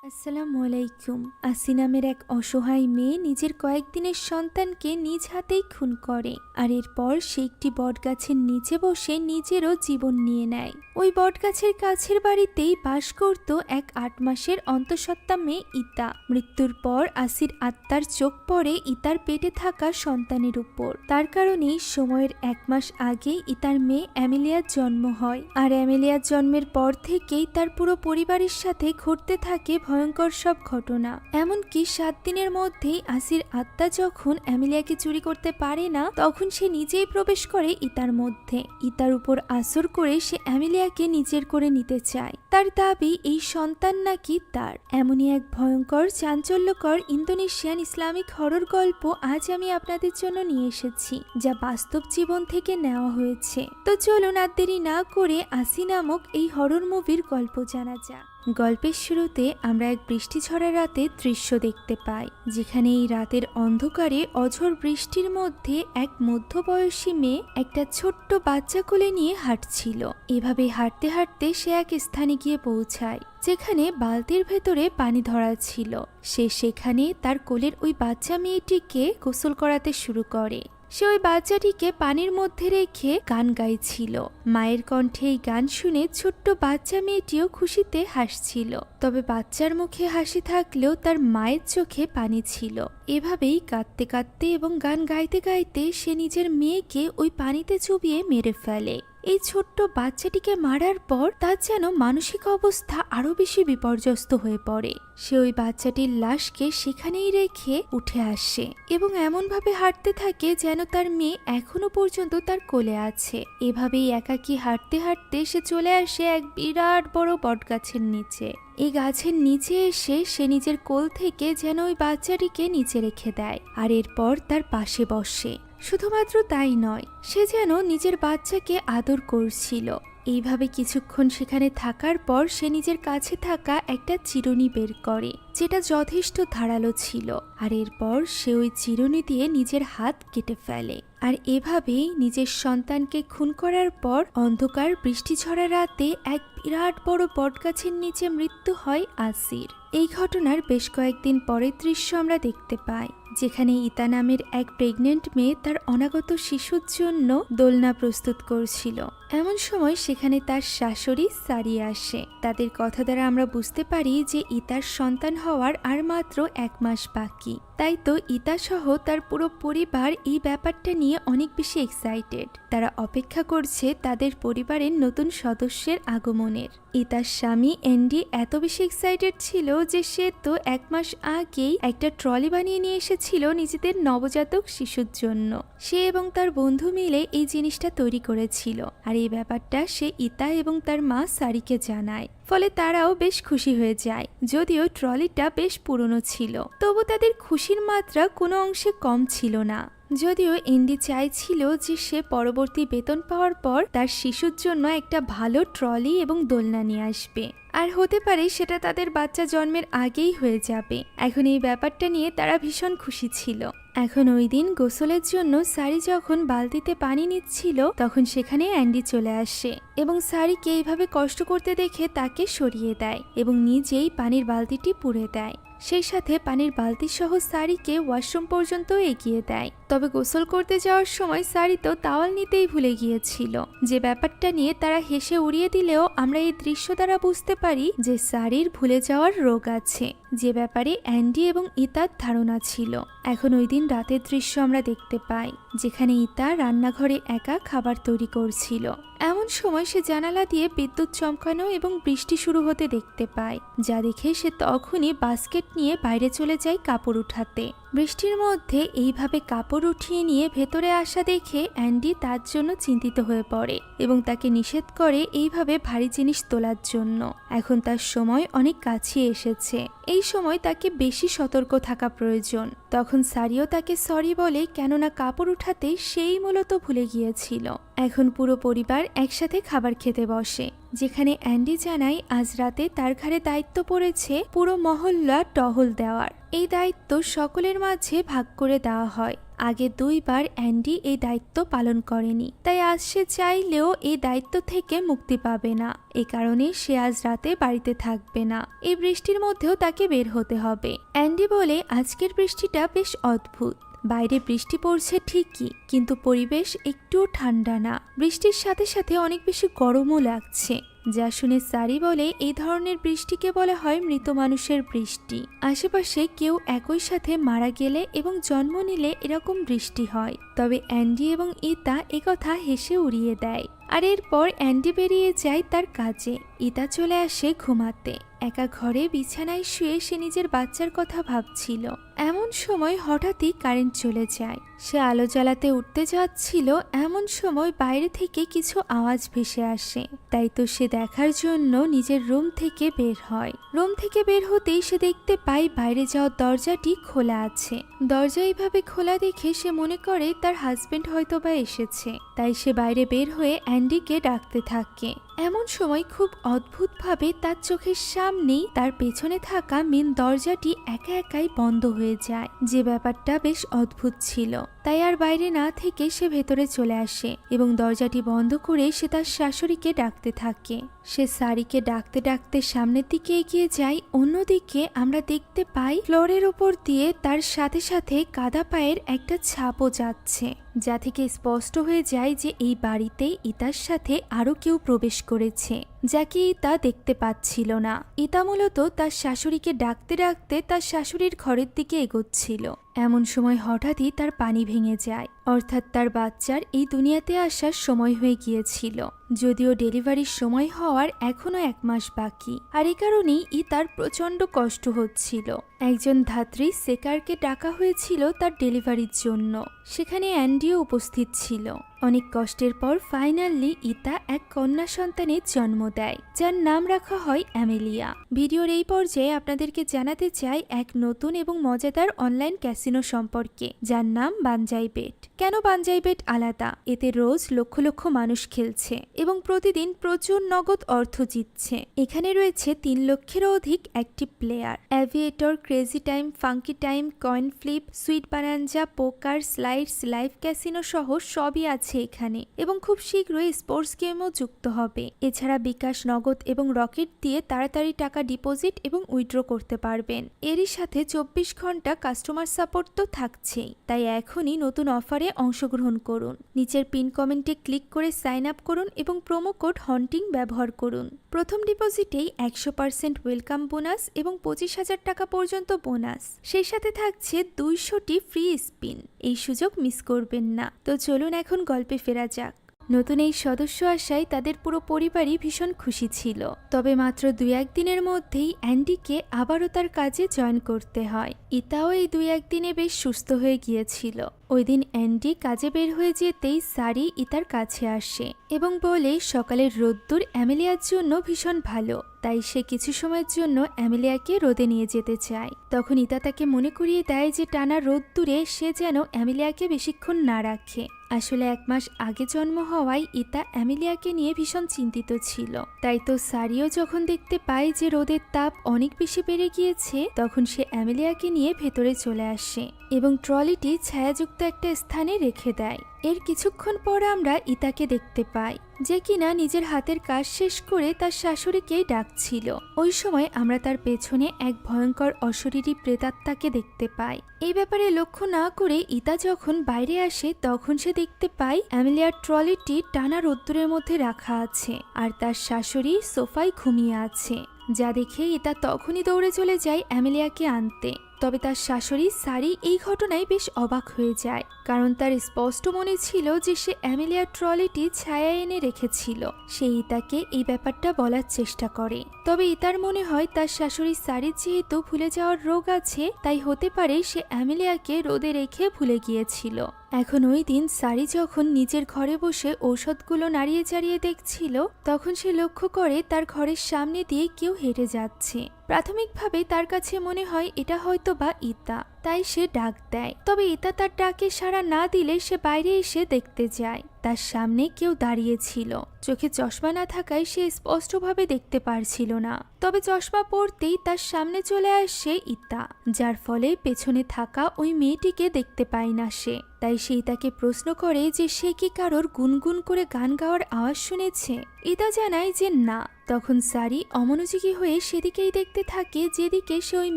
আসসালামু আলাইকুম। আসি নামের এক অসহায় মেয়ে নিজের কয়েকদিনের সন্তানকে নিজ হাতেই খুন করে, আর এরপর সে একটি বটগাছের নিচে বসে নিজেরও জীবন নিয়ে নেয়। ওই বটগাছের কাছের বাড়িতেই বাস করত এক ৮ মাসের অন্তঃসত্ত্বা মেয়ে ইতা। মৃত্যুর পর আসির আত্মার চোখ পড়ে ইতার পেটে থাকা সন্তানের উপর। তার কারণেই সময়ের ১ মাস আগেই ইতার মেয়ে অ্যামেলিয়ার জন্ম হয়, আর অ্যামেলিয়ার জন্মের পর থেকেই তার পুরো পরিবারের সাথে ঘটতে থাকে ভয়ঙ্কর সব ঘটনা। এমনকি ৭ দিনের মধ্যেই আসির আত্মা যখন অ্যামেলিয়াকে চুরি করতে পারে না, তখন সে নিজেই প্রবেশ করে ইতার মধ্যে। ইতার উপর আসর করে সে অ্যামেলিয়াকে নিজের করে নিতে চায়। তার দাবি এই সন্তান নাকি তার। এমনই এক ভয়ঙ্কর চাঞ্চল্যকর ইন্দোনেশিয়ান ইসলামিক হরর গল্প আজ আমি আপনাদের জন্য নিয়ে এসেছি, যা বাস্তব জীবন থেকে নেওয়া হয়েছে। তো চলুন আর দেরি না করে আসি নামক এই হরর মুভির গল্প জানা যাক। গল্পের শুরুতে আমরা এক বৃষ্টি ঝরা রাতের দৃশ্য দেখতে পাই, যেখানে এই রাতের অন্ধকারে অঝোর বৃষ্টির মধ্যে এক মধ্যবয়সী মেয়ে একটা ছোট্ট বাচ্চা কোলে নিয়ে হাঁটছিল। এভাবে হাঁটতে হাঁটতে সে এক স্থানে গিয়ে পৌঁছায়, যেখানে বালতির ভেতরে পানি ধরা ছিল। সে সেখানে তার কোলের ওই বাচ্চা মেয়েটিকে গোসল করাতে শুরু করে। সে ওই বাচ্চাটিকে পানির মধ্যে রেখে গান গাইছিল। মায়ের কণ্ঠে এই গান শুনে ছোট্ট বাচ্চা মেয়েটিও খুশিতে হাসছিল। তবে বাচ্চার মুখে হাসি থাকলেও তার মায়ের চোখে পানি ছিল। এভাবেই কাঁদতে কাঁদতে এবং গান গাইতে গাইতে সে নিজের মেয়েকে ওই পানিতে চুবিয়ে মেরে ফেলে। এই ছোট্ট বাচ্চাটিকে মারার পর তার যেন মানসিক অবস্থা আরো বেশি বিপর্যস্ত হয়ে পড়ে। সে ওই বাচ্চাটির লাশকে সেখানেই রেখে উঠে আসে এবং এমনভাবে হাঁটতে থাকে যেন তার মেয়ে এখনো পর্যন্ত তার কোলে আছে। এভাবেই একাকী হাঁটতে হাঁটতে সে চলে আসে এক বিরাট বড় বটগাছের নিচে। এই গাছের নিচে এসে সে নিজের কোল থেকে যেন ওই বাচ্চাটিকে নিচে রেখে দেয়, আর এরপর তার পাশে বসে। শুধুমাত্র তাই নয়, সে যেন নিজের বাচ্চাকে আদর করছিল। এইভাবে কিছুক্ষণ সেখানে থাকার পর সে নিজের কাছে থাকা একটা চিরুনি বের করে, যেটা যথেষ্ট ধারালো ছিল, আর এরপর সে ওই চিরুনি দিয়ে নিজের হাত কেটে ফেলে। আর এভাবেই নিজের সন্তানকে খুন করার পর অন্ধকার বৃষ্টি ঝরা রাতে এক বিরাট বড় বটগাছের নিচে মৃত্যু হয় আসির। এই ঘটনার বেশ কয়েকদিন পরের দৃশ্য আমরা দেখতে পাই, যেখানে ইতা নামের এক প্রেগনেন্ট মেয়ে তার অনাগত শিশুর জন্য দোলনা প্রস্তুত করছিল। এমন সময় সেখানে তার শাশুড়ি সারি আসে। তাদের কথা দ্বারা আমরা বুঝতে পারি যে ইতার সন্তান হওয়ার আর মাত্র ১ মাস বাকি। তাই তো ইতা সহ তার পুরো পরিবার এই ব্যাপারটা নিয়ে অনেক বেশি এক্সাইটেড। তারা অপেক্ষা করছে তাদের পরিবারের নতুন সদস্যের আগমনের। ইতার স্বামী অ্যান্ডি এত বেশি এক্সাইটেড ছিল যে সে তো ১ মাস আগেই একটা ট্রলি বানিয়ে নিয়ে এসেছিল নিজেদের নবজাতক শিশুর জন্য। সে এবং তার বন্ধু মিলে এই জিনিসটা তৈরি করেছিল, আর এই ব্যাপারটা সে ইতা এবং তার মা সারিকে জানায়। ফলে তারাও বেশ খুশি হয়ে যায়। যদিও ট্রলিটা বেশ পুরনো ছিল, তবু তাদের খুশির মাত্রা কোনো অংশে কম ছিল না। যদিও এন্ডি চাইছিল যে সে পরবর্তী বেতন পাওয়ার পর তার শিশুর জন্য একটা ভালো ট্রলি এবং দোলনা নিয়ে আসবে, আর হতে পারে সেটা তাদের বাচ্চা জন্মের আগেই হয়ে যাবে। এখন এই ব্যাপারটা নিয়ে তারা ভীষণ খুশি ছিল। এখন ওই দিন গোসলের জন্য সারি যখন বালতিতে পানি নিচ্ছিল, তখন সেখানে অ্যান্ডি চলে আসে এবং সারিকে এইভাবে কষ্ট করতে দেখে তাকে সরিয়ে দেয় এবং নিজেই পানির বালতিটি পুড়ে দেয়। সেই সাথে পানির বালতি সহ সারিকে ওয়াশরুম পর্যন্ত এগিয়ে দেয়। তবে গোসল করতে যাওয়ার সময় সারি তো তাওয়াল নিতেই ভুলে গিয়েছিল, যে ব্যাপারটা নিয়ে তারা হেসে উড়িয়ে দিলেও আমরা এই দৃশ্য দ্বারা বুঝতে পারি যে সারির ভুলে যাওয়ার রোগ আছে, যে ব্যাপারে অ্যান্ডি এবং ইতার ধারণা ছিল। এখন ওই দিন রাতের দৃশ্য আমরা দেখতে পাই, যেখানে ইতা রান্নাঘরে একা খাবার তৈরি করছিল। এমন সময় সে জানালা দিয়ে বিদ্যুৎ চমকানো এবং বৃষ্টি শুরু হতে দেখতে পায়, যা দেখে সে তখনই বাস্কেট নিয়ে বাইরে চলে যায় কাপড় উঠাতে। বৃষ্টির মধ্যে এইভাবে কাপড় উঠিয়ে নিয়ে ভেতরে আসা দেখে অ্যান্ডি তার জন্য চিন্তিত হয়ে পড়ে এবং তাকে নিষেধ করে এইভাবে ভারী জিনিস তোলার জন্য। এখন তার সময় অনেক কাছে এসেছে, এই সময় তাকে বেশি সতর্ক থাকা প্রয়োজন। তখন সারিও তাকে সরি বলে, কেননা কাপড় উঠাতে সেই মূলত ভুলে গিয়েছিল। এখন পুরো পরিবার একসাথে খাবার খেতে বসে, যেখানে অ্যান্ডি জানায় আজ রাতে তার ঘাড়ে দায়িত্ব পড়েছে পুরো মহল্লা টহল দেওয়ার। এই দায়িত্ব সকলের মাঝে ভাগ করে দেওয়া হয়। আগে 2বার অ্যান্ডি এই দায়িত্ব পালন করেনি, তাই আজ সে চাইলেও এই দায়িত্ব থেকে মুক্তি পাবে না। এই কারণে সে আজ রাতে বাড়িতে থাকবে না। এই বৃষ্টির মধ্যেও তাকে বের হতে হবে। অ্যান্ডি বলে, আজকের বৃষ্টিটা বেশ অদ্ভুত। বাইরে বৃষ্টি পড়ছে ঠিকই, কিন্তু পরিবেশ একটুও ঠান্ডা না। বৃষ্টির সাথে সাথে অনেক বেশি গরমও লাগছে। যা শুনে সারি বলে, এই ধরনের বৃষ্টিকে বলা হয় মৃত মানুষের বৃষ্টি। আশেপাশে কেউ একই সাথে মারা গেলে এবং জন্ম নিলে এরকম বৃষ্টি হয়। তবে অ্যান্ডি এবং ইতা একথা হেসে উড়িয়ে দেয়। আর এরপর অ্যান্ডি বেরিয়ে যায় তার কাজে। ইতা চলে আসে ঘুমাতে। একা ঘরে বিছানায় শুয়ে সে নিজের বাচ্চার কথা ভাবছিল। এমন সময় হঠাৎই কারেন্ট চলে যায়। সে আলো জ্বালাতে উঠতে যাচ্ছিল, এমন সময় বাইরে থেকে কিছু আওয়াজ ভেসে আসে। তাই তো সে দেখার জন্য নিজের রুম থেকে বের হয়। রুম থেকে বের হতেই সে দেখতে পায় বাইরে যাওয়ার দরজাটি খোলা আছে। দরজা এইভাবে খোলা দেখে সে মনে করে তার হাজবেন্ড হয়তোবা এসেছে। তাই সে বাইরে বের হয়ে অ্যান্ডিকে ডাকতে থাকে। এমন সময় খুব অদ্ভুতভাবে তার চোখের সামনেই তার পেছনে থাকা মেন দরজাটি একা একাই বন্ধ হয়ে যায়, যে ব্যাপারটা বেশ অদ্ভুত ছিল। তাই আর বাইরে না থেকে সে ভেতরে চলে আসে এবং দরজাটি বন্ধ করে সে তার শাশুড়িকে ডাকতে থাকে। সে সারিকে ডাকতে ডাকতে সামনের দিকে এগিয়ে যায়। অন্যদিকে আমরা দেখতে পাই ফ্লোরের ওপর দিয়ে তার সাথে সাথে কাদা পায়ের একটা ছাপও যাচ্ছে, যা থেকে স্পষ্ট হয়ে যায় যে এই বাড়িতে ইতার সাথে আরো কেউ প্রবেশ করেছে, যাকে ইতা দেখতে পাচ্ছিল না। ইতা মূলত তার শাশুড়িকে ডাকতে ডাকতে তার শাশুড়ির ঘরের দিকে এগোচ্ছিল। এমন সময় হঠাৎই তার পানি ভেঙে যায়, অর্থাৎ তার বাচ্চার এই দুনিয়াতে আসার সময় হয়ে গিয়েছিল। যদিও ডেলিভারির সময় হওয়ার এখনো 1 মাস বাকি। আর এই কারণেই ইতার প্রচন্ড কষ্ট হচ্ছিল। একজন ধাত্রী সেকারকে ডাকা হয়েছিল তার ডেলিভারির জন্য। সেখানে অ্যান্ডিও উপস্থিত ছিল। অনেক কষ্টের পর ফাইনালি ইতা এক কন্যা সন্তানের জন্ম দেয়, যার নাম রাখা হয় অ্যামেলিয়া। ভিডিওর এই পর্যায়ে আপনাদেরকে জানাতে চাই এক নতুন এবং মজাদার অনলাইন ক্যাসিনো সম্পর্কে, যার নাম বানজাই বেট। কেন বানজাই বেট আলাদা? এতে রোজ লক্ষ লক্ষ মানুষ খেলছে এবং প্রতিদিন প্রচুর নগদ অর্থ জিতছে। এখানে রয়েছে 3 লক্ষেরও অধিক active player. Aviator, Crazy Time, Funky Time, Coin Flip, Sweet Bonanza, poker, slides, live casino সহ সবই আছে এখানে এবং খুব শীঘ্রই স্পোর্টস গেমও যুক্ত হবে। এছাড়া বিকাশ, নগদ এবং রকেট দিয়ে তাড়াতাড়ি টাকা ডিপোজিট এবং উইথড্র করতে পারবেন। এরই সাথে 24 ঘন্টা কাস্টমার সাপোর্ট তো থাকছেই। তাই এখনই নতুন অফারে অংশগ্রহণ করুন। নিচের পিন কমেন্টে ক্লিক করে সাইন আপ করুন এবং প্রোমো কোড হন্টিং ব্যবহার করুন। প্রথম ডিপোজিটেই 100% ওয়েলকাম বোনাস এবং 25,000 টাকা পর্যন্ত বোনাস। সেই সাথে থাকছে 200টি ফ্রি স্পিন। এই সুযোগ মিস করবেন না। তো চলুন এখন গল্পে ফেরা যাক। নতুন এই সদস্য আসায় তাদের পুরো পরিবারই ভীষণ খুশি ছিল। তবে মাত্র 2-1 দিনের মধ্যেই অ্যান্ডিকে আবারও তার কাজে জয়েন করতে হয়। ইতাও এই 2-1 দিনে বেশ সুস্থ হয়ে গিয়েছিল। ওই দিন অ্যান্ডি কাজে বের হয়ে যেতেই সারি ইতার কাছে আসে এবং বলে সকালের রোদ্দুর অ্যামেলিয়ার জন্য ভীষণ ভালো, তাই সে কিছু সময়ের জন্য অ্যামেলিয়াকে রোদে নিয়ে যেতে চায়। তখন ইতা তাকে মনে করিয়ে দেয় যে টানা রোদ্দুরে সে যেন অ্যামেলিয়াকে বেশিক্ষণ না রাখে। আসলে 1 মাস আগে জন্ম হওয়ায় ইতা অ্যামেলিয়াকে নিয়ে ভীষণ চিন্তিত ছিল। তাই তো সারিও যখন দেখতে পায় যে রোদের তাপ অনেক বেশি বেড়ে গিয়েছে, তখন সে অ্যামেলিয়াকে নিয়ে ভেতরে চলে আসে এবং ট্রলিটি ছায়াযুক্ত একটা স্থানে রেখে দেয়। এর কিছুক্ষণ পর আমরা ইতাকে দেখতে পাই, যে কিনা নিজের হাতের কাজ শেষ করে তার শাশুড়িকেই ডাকছিল। ওই সময় আমরা তার পেছনে এক ভয়ঙ্কর অশরীরী প্রেতাত্মাকে দেখতে পাই। এই ব্যাপারে লক্ষ্য না করে ইতা যখন বাইরে আসে, তখন সে দেখতে পায় অ্যামেলিয়ার ট্রলিটি টানা রোদ্দুরের মধ্যে রাখা আছে আর তার শাশুড়ি সোফায় ঘুমিয়ে আছে, যা দেখে ইতা তখনই দৌড়ে চলে যায় অ্যামেলিয়াকে আনতে। তবে তার শাশুড়ি সারি এই ঘটনায় বেশ অবাক হয়ে যায়, কারণ তার স্পষ্ট মনে ছিল যে সে অ্যামেলিয়ার ট্রলিটি ছায়া এনে রেখেছিল। সে ইতাকে এই ব্যাপারটা বলার চেষ্টা করে, তবে ইতার মনে হয় তার শাশুড়ি সারির যেহেতু ভুলে যাওয়ার রোগ আছে, তাই হতে পারে সে অ্যামেলিয়াকে রোদে রেখে ভুলে গিয়েছিল। এখন ওই দিন সারি যখন নিজের ঘরে বসে ঔষধগুলো নাড়িয়ে চাড়িয়ে দেখছিল, তখন সে লক্ষ্য করে তার ঘরের সামনে দিয়ে কেউ হেঁটে যাচ্ছে। প্রাথমিকভাবে তার কাছে মনে হয় এটা হয়তো বা ইতা। তাই সে ডাক দেয়। তবে ইতা তার ডাকে সাড়া না দিলে সে বাইরে এসে দেখতে যায় তার সামনে কেউ দাঁড়িয়ে ছিল। চোখে চশমা না থাকায় সে স্পষ্টভাবে দেখতে পারছিল না। তবে চশমা পরতেই তার সামনে চলে আসে ইতা, যার ফলে পেছনে থাকা ওই মেয়েটিকে দেখতে পায় না সে। তাই সেই তাকে প্রশ্ন করে যে সে কি কারোর গুনগুন করে গান গাওয়ার আওয়াজ শুনেছে। ইতা জানায় যে না। তখন সারি অমনোযোগী হয়ে সেদিকেই দেখতে থাকে যেদিকে সে ওই